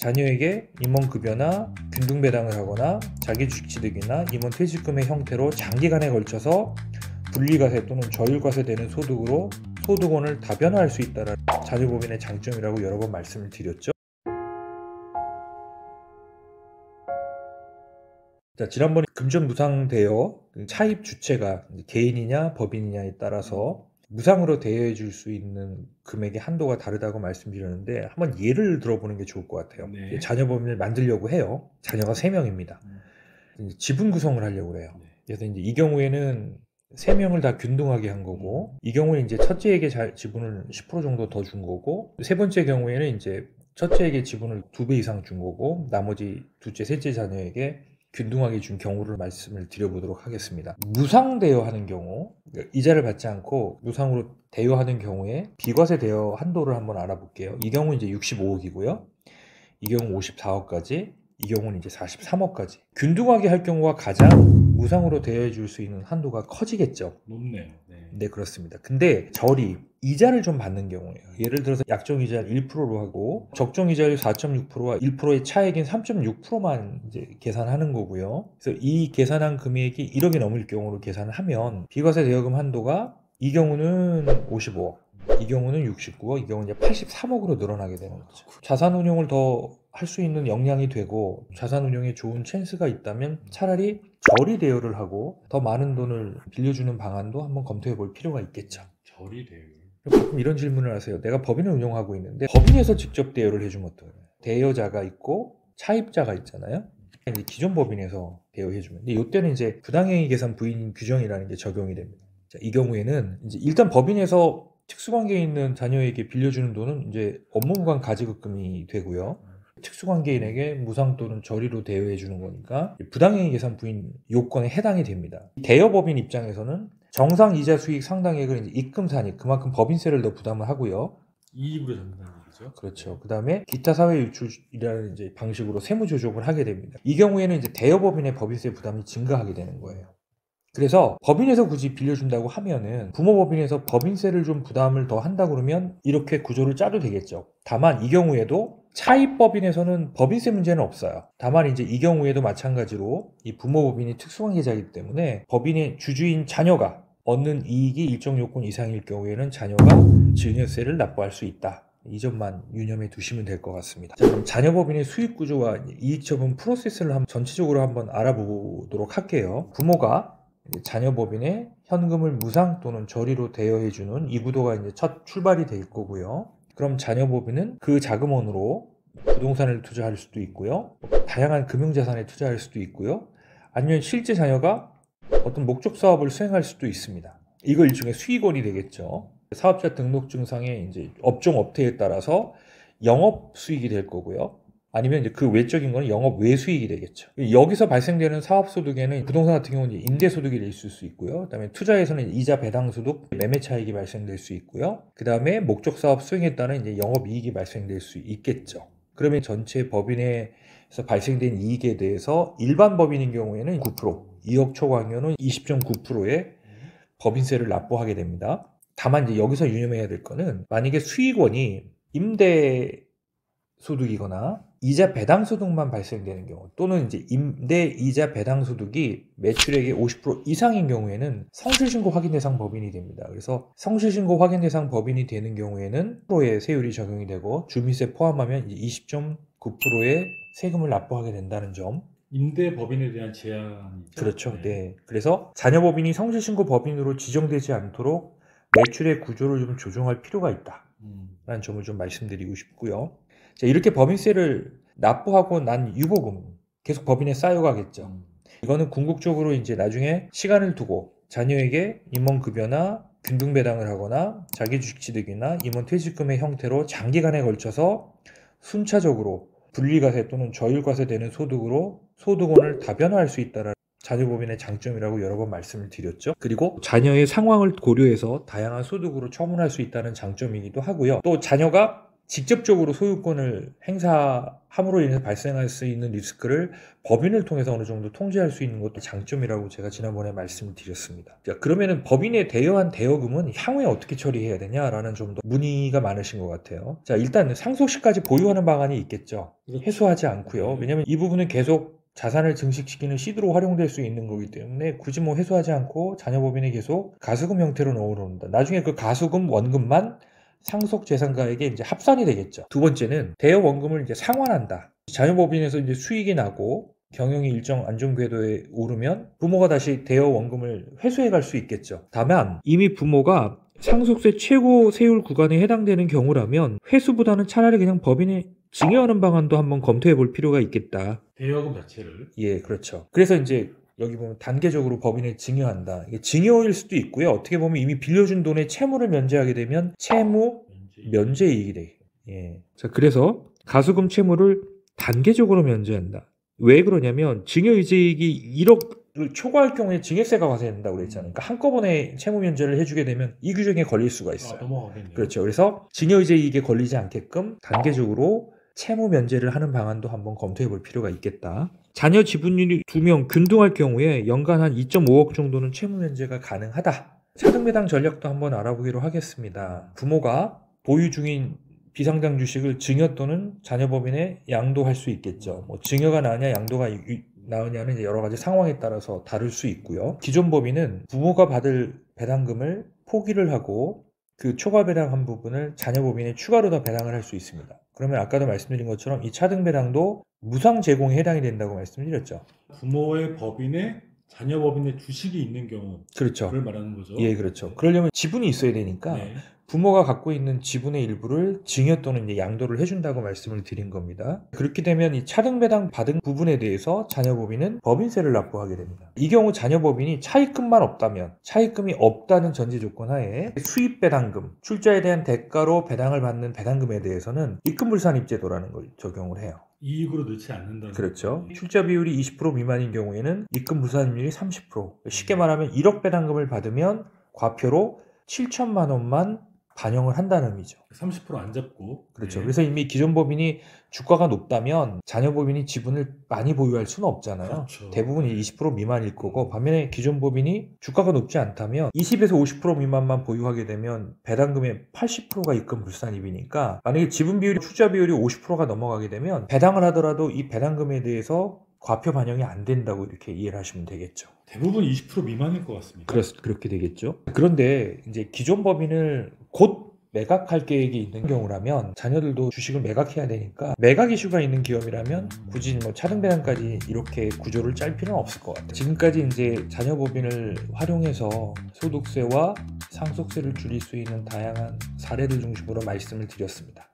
자녀에게 임원급여나 균등배당을 하거나 자기주식취득이나 임원퇴직금의 형태로 장기간에 걸쳐서 분리과세 또는 저율과세되는 소득으로 소득원을 다변화할 수 있다는 자녀법인의 장점이라고 여러 번 말씀을 드렸죠. 자, 지난번에 금전무상대여 차입 주체가 개인이냐 법인이냐에 따라서 무상으로 대여해 줄 수 있는 금액의 한도가 다르다고 말씀드렸는데 한번 예를 들어보는 게 좋을 것 같아요. 네. 자녀법인을 만들려고 해요. 자녀가 3명입니다. 지분 구성을 하려고 해요. 그래서 이제 이 경우에는 3명을 다 균등하게 한 거고, 이 경우에 이제 첫째에게 지분을 10% 정도 더 준 거고, 세 번째 경우에는 이제 첫째에게 지분을 2배 이상 준 거고, 나머지 둘째, 셋째 자녀에게 균등하게 준 경우를 말씀을 드려보도록 하겠습니다. 무상 대여하는 경우, 이자를 받지 않고 무상으로 대여하는 경우에 비과세 대여 한도를 한번 알아볼게요. 이 경우 이제 65억이고요. 이 경우 54억까지, 이 경우는 이제 43억까지. 균등하게 할 경우가 가장 무상으로 대여해 줄 수 있는 한도가 커지겠죠. 높네요. 네, 그렇습니다. 근데 절이 이자를 좀 받는 경우예요. 예를 들어서 약정이자를 1%로 하고 적정이자율 4.6%와 1%의 차액인 3.6%만 이제 계산하는 거고요. 그래서 이 계산한 금액이 1억이 넘을 경우로 계산을 하면 비과세 대여금 한도가 이 경우는 55억, 이 경우는 69억, 이 경우는 이제 83억으로 늘어나게 되는 거죠. 자산 운용을 더 할 수 있는 역량이 되고 자산 운용에 좋은 찬스가 있다면 차라리 저리 대여를 하고 더 많은 돈을 빌려주는 방안도 한번 검토해 볼 필요가 있겠죠. 저리 대여. 가끔 이런 질문을 하세요. 내가 법인을 운영하고 있는데 법인에서 직접 대여를 해주면 어떡해요? 대여자가 있고 차입자가 있잖아요. 이제 기존 법인에서 대여해주면, 근데 이때는 이제 부당행위 계산 부인 규정이라는 게 적용이 됩니다. 자, 이 경우에는 이제 일단 법인에서 특수관계에 있는 자녀에게 빌려주는 돈은 이제 업무무관 가지급금이 되고요. 특수관계인에게 무상 또는 저리로 대여해 주는 거니까 부당행위 계산 부인 요건에 해당이 됩니다. 대여법인 입장에서는 정상 이자 수익 상당액을 이제 입금사니 그만큼 법인세를 더 부담을 하고요. 이익으로 잡는다는 얘기죠. 그렇죠. 그 다음에 기타 사회 유출이라는 이제 방식으로 세무 조족을 하게 됩니다. 이 경우에는 이제 대여법인의 법인세 부담이 증가하게 되는 거예요. 그래서 법인에서 굳이 빌려준다고 하면은 부모법인에서 법인세를 좀 부담을 더 한다 그러면 이렇게 구조를 짜도 되겠죠. 다만 이 경우에도 차입법인에서는 법인세 문제는 없어요. 다만 이제 이 경우에도 마찬가지로 이 부모법인이 특수관계자이기 때문에 법인의 주주인 자녀가 얻는 이익이 일정 요건 이상일 경우에는 자녀가 증여세를 납부할 수 있다. 이 점만 유념해 두시면 될 것 같습니다. 자, 그럼 자녀법인의 수익 구조와 이익 처분 프로세스를 전체적으로 한번 알아보도록 할게요. 부모가 자녀법인에 현금을 무상 또는 저리로 대여해주는 이 구도가 이제 첫 출발이 될 거고요. 그럼 자녀법인은 그 자금원으로 부동산을 투자할 수도 있고요. 다양한 금융자산에 투자할 수도 있고요. 아니면 실제 자녀가 어떤 목적 사업을 수행할 수도 있습니다. 이거 일종의 수익원이 되겠죠. 사업자 등록증상의 이제 업종 업태에 따라서 영업 수익이 될 거고요. 아니면 이제 그 외적인 거는 영업 외수익이 되겠죠. 여기서 발생되는 사업소득에는 부동산 같은 경우는 임대소득이 있을 수 있고요. 그다음에 투자에서는 이자 배당소득, 매매 차익이 발생될 수 있고요. 그다음에 목적 사업 수행에 따른 이제 영업이익이 발생될 수 있겠죠. 그러면 전체 법인에서 발생된 이익에 대해서 일반 법인인 경우에는 9%, 2억 초과하면은 20.9%의 법인세를 납부하게 됩니다. 다만 이제 여기서 유념해야 될 거는 만약에 수익원이 임대 소득이거나 이자 배당 소득만 발생되는 경우 또는 이제 임대 이자 배당 소득이 매출액의 50% 이상인 경우에는 성실신고 확인 대상 법인이 됩니다. 그래서 성실신고 확인 대상 법인이 되는 경우에는 10%의 세율이 적용이 되고 주민세 포함하면 20.9%의 세금을 납부하게 된다는 점. 임대 법인에 대한 제한이죠. 그렇죠. 네. 그래서 자녀법인이 성실신고 법인으로 지정되지 않도록 매출의 구조를 좀 조정할 필요가 있다. 라는 점을 좀 말씀드리고 싶고요. 자, 이렇게 법인세를 납부하고 난 유보금 계속 법인에 쌓여가겠죠. 이거는 궁극적으로 이제 나중에 시간을 두고 자녀에게 임원급여나 균등배당을 하거나 자기주식취득이나 임원퇴직금의 형태로 장기간에 걸쳐서 순차적으로 분리과세 또는 저율과세되는 소득으로 소득원을 다변화할 수 있다는 자녀법인의 장점이라고 여러 번 말씀을 드렸죠. 그리고 자녀의 상황을 고려해서 다양한 소득으로 처분할 수 있다는 장점이기도 하고요. 또 자녀가 직접적으로 소유권을 행사함으로 인해서 발생할 수 있는 리스크를 법인을 통해서 어느 정도 통제할 수 있는 것도 장점이라고 제가 지난번에 말씀을 드렸습니다. 자, 그러면은 법인의 대여한 대여금은 향후에 어떻게 처리해야 되냐라는 좀 더 문의가 많으신 것 같아요. 자, 일단 상속시까지 보유하는 방안이 있겠죠. 그렇죠. 해소하지 않고요. 왜냐하면 이 부분은 계속 자산을 증식시키는 시드로 활용될 수 있는 거기 때문에 굳이 뭐 해소하지 않고 자녀법인에 계속 가수금 형태로 넣어놓는다. 나중에 그 가수금 원금만 상속 재산가에게 이제 합산이 되겠죠. 두 번째는 대여 원금을 이제 상환한다. 자녀법인에서 이제 수익이 나고 경영이 일정 안정 궤도에 오르면 부모가 다시 대여 원금을 회수해 갈 수 있겠죠. 다만 이미 부모가 상속세 최고 세율 구간에 해당되는 경우라면 회수보다는 차라리 그냥 법인에 증여하는 방안도 한번 검토해 볼 필요가 있겠다. 대여금 자체를. 예, 그렇죠. 그래서 이제 여기 보면 단계적으로 법인에 증여한다. 이게 증여일 수도 있고요. 어떻게 보면 이미 빌려준 돈의 채무를 면제하게 되면 채무 면제 이익이 돼. 예. 자, 그래서 가수금 채무를 단계적으로 면제한다. 왜 그러냐면 증여이익이 1억을 초과할 경우에 증여세가 과세된다고 그랬잖아요. 그러니까 한꺼번에 채무 면제를 해주게 되면 이 규정에 걸릴 수가 있어요. 넘어가겠네요. 그렇죠. 그래서 증여이익에 걸리지 않게끔 단계적으로 채무 면제를 하는 방안도 한번 검토해 볼 필요가 있겠다. 자녀 지분율이 2명 균등할 경우에 연간 한 2.5억 정도는 채무 면제가 가능하다. 차등배당 전략도 한번 알아보기로 하겠습니다. 부모가 보유 중인 비상장 주식을 증여 또는 자녀법인에 양도할 수 있겠죠. 뭐 증여가 나으냐 양도가 나으냐는 이제 여러 가지 상황에 따라서 다를 수 있고요. 기존 법인은 부모가 받을 배당금을 포기를 하고 그 초과 배당한 부분을 자녀법인에 추가로 더 배당을 할 수 있습니다. 그러면 아까도 말씀드린 것처럼 이 차등 배당도 무상 제공에 해당이 된다고 말씀드렸죠. 부모의 법인에 자녀 법인의 주식이 있는 경우. 그렇죠. 그걸 말하는 거죠. 예, 그렇죠. 그러려면 지분이 있어야 되니까 네. 부모가 갖고 있는 지분의 일부를 증여 또는 이제 양도를 해준다고 말씀을 드린 겁니다. 그렇게 되면 이 차등배당 받은 부분에 대해서 자녀법인은 법인세를 납부하게 됩니다. 이 경우 자녀법인이 차입금만 없다면, 차입금이 없다는 전제 조건 하에 수입배당금, 출자에 대한 대가로 배당을 받는 배당금에 대해서는 입금불산입제도라는 걸 적용을 해요. 이익으로 넣지 않는다는 그렇죠. 거죠. 출자 비율이 20% 미만인 경우에는 입금불산율이 30%. 쉽게 말하면 1억 배당금을 받으면 과표로 7천만 원만 반영을 한다는 의미죠. 30% 안 잡고. 그렇죠. 네. 그래서 이미 기존 법인이 주가가 높다면 자녀 법인이 지분을 많이 보유할 수는 없잖아요. 그렇죠. 대부분 20% 미만일 거고, 반면에 기존 법인이 주가가 높지 않다면 20에서 50% 미만만 보유하게 되면 배당금의 80%가 입금 불산입이니까, 만약에 지분 비율이 출자 비율이 50%가 넘어가게 되면 배당을 하더라도 이 배당금에 대해서 과표 반영이 안 된다고 이렇게 이해를 하시면 되겠죠. 대부분 20% 미만일 것 같습니다. 그렇게 되겠죠. 그런데 이제 기존 법인을 곧 매각할 계획이 있는 경우라면 자녀들도 주식을 매각해야 되니까, 매각 이슈가 있는 기업이라면 굳이 뭐 차등배당까지 이렇게 구조를 짤 필요는 없을 것 같아요. 지금까지 이제 자녀 법인을 활용해서 소득세와 상속세를 줄일 수 있는 다양한 사례를 중심으로 말씀을 드렸습니다.